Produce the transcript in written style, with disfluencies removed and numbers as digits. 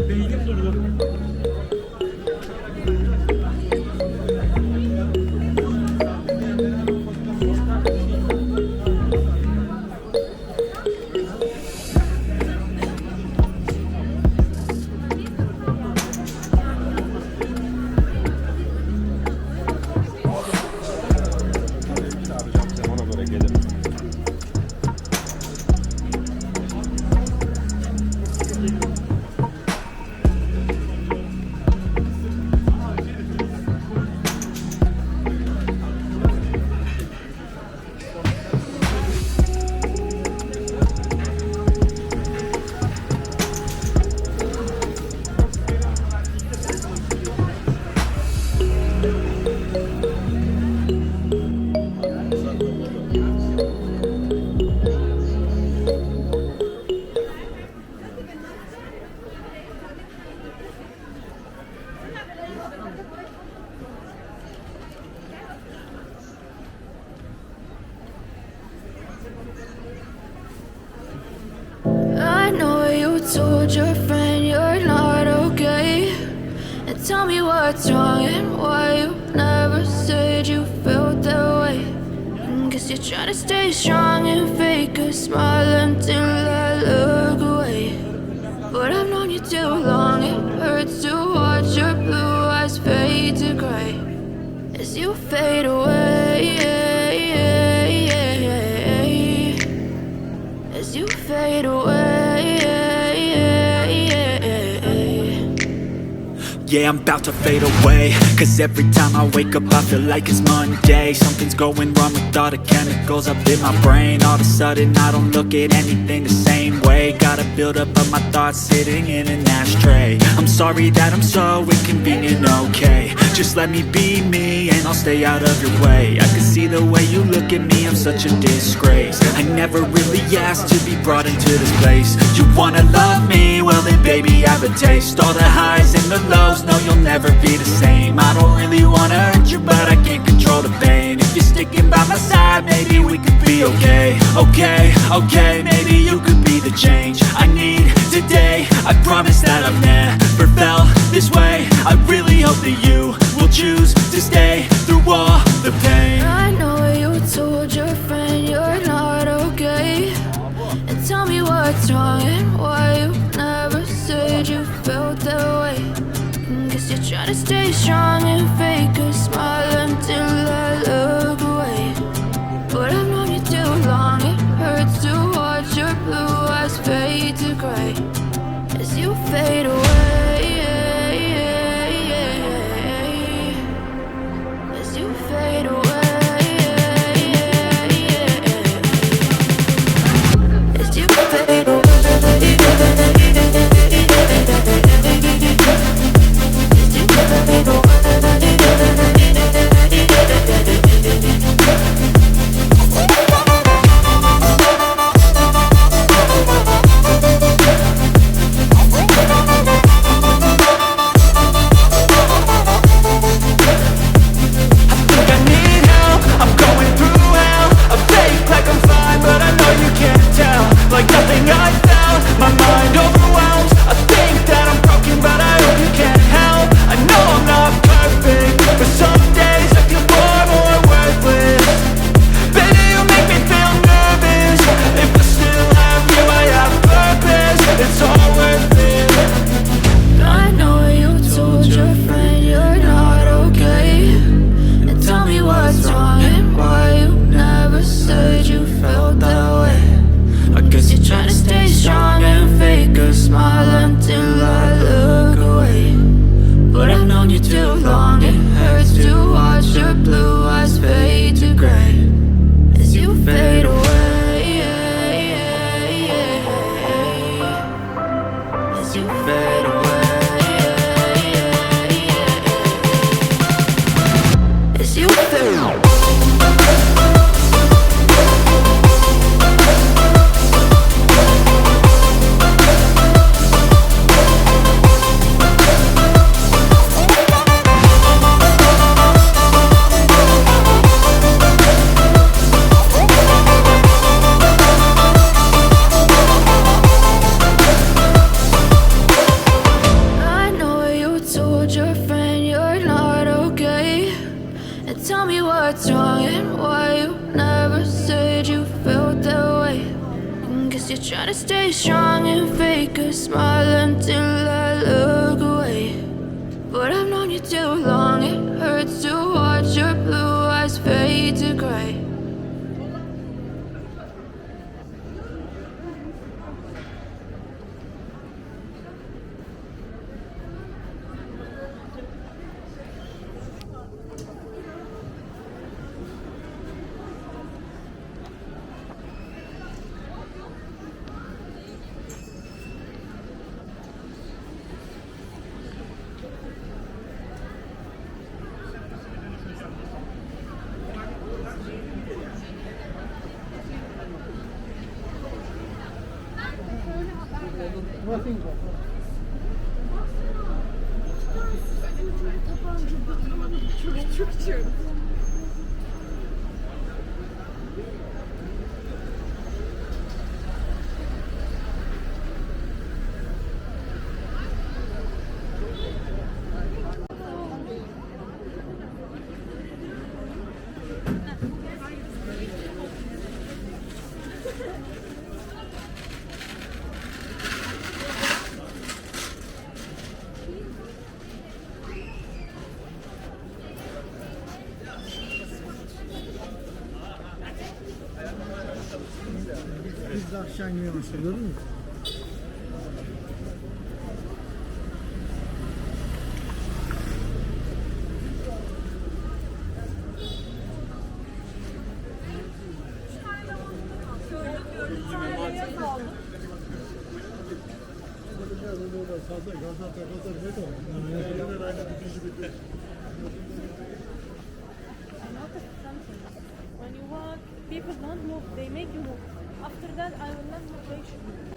Beynim durdu. Ona göre gelirim. I know you told your friend you're not okay, and tell me what's wrong and why you never said you felt that way. Guess you're trying to stay strong and fake a smile until I look away. But I've known you too long, it hurts to watch your blue eyes fade to gray as you fade away, as you fade away. Yeah, I'm about to fade away, cause every time I wake up I feel like it's Monday. Something's going wrong with all the chemicals up in my brain. All of a sudden I don't look at anything the same way. Gotta build up of my thoughts sitting in an ashtray. I'm sorry that I'm so inconvenient, okay. Just let me be me and I'll stay out of your way. I can see the way you look at me, I'm such a disgrace. I never really asked to be brought into this place. You wanna love me? Well then baby I have a taste. All the highs and the lows, no you'll never be the same. I don't really wanna hurt you but I can't control the pain. If you're sticking by my side maybe we could be okay. Okay, maybe you could be the change I need today. I promise that I've never felt this way. I really hope that you will choose to stay through all the pain. I know you told your friend you're not okay, and tell me what's wrong and why you never said you felt that way. Guess you're trying to stay strong and fake a smile until I look away. But I've known you too long, it hurts to watch your blue eyes fade to gray as you fade away, as you fade away, as you fade away. Like nothing I felt, my mind overwhelmed. I think that I'm broken but I hope you can't help. I know I'm not perfect, but some days I feel far more worthless. Baby, you make me feel nervous. If I still have you, I have purpose. It's all worth it. I know you told your friend you're not okay, and tell me what's wrong and why you never said you felt that way. I guess you're trying to stay strong and fake a smile until I look away. But I've known you too long, it hurts to watch your blue eyes fade to gray as you fade away, as you fade away, as you fade away. And tell me what's wrong and why you never said you felt that way. Guess you're trying to stay strong and fake a smile until I look away. But I've known you too long, it hurts to watch your blue eyes fade to gray. Biz de aşağı inmeye başladı, gördün mü? When you walk, people don't move, they make you move. After that, I will not move.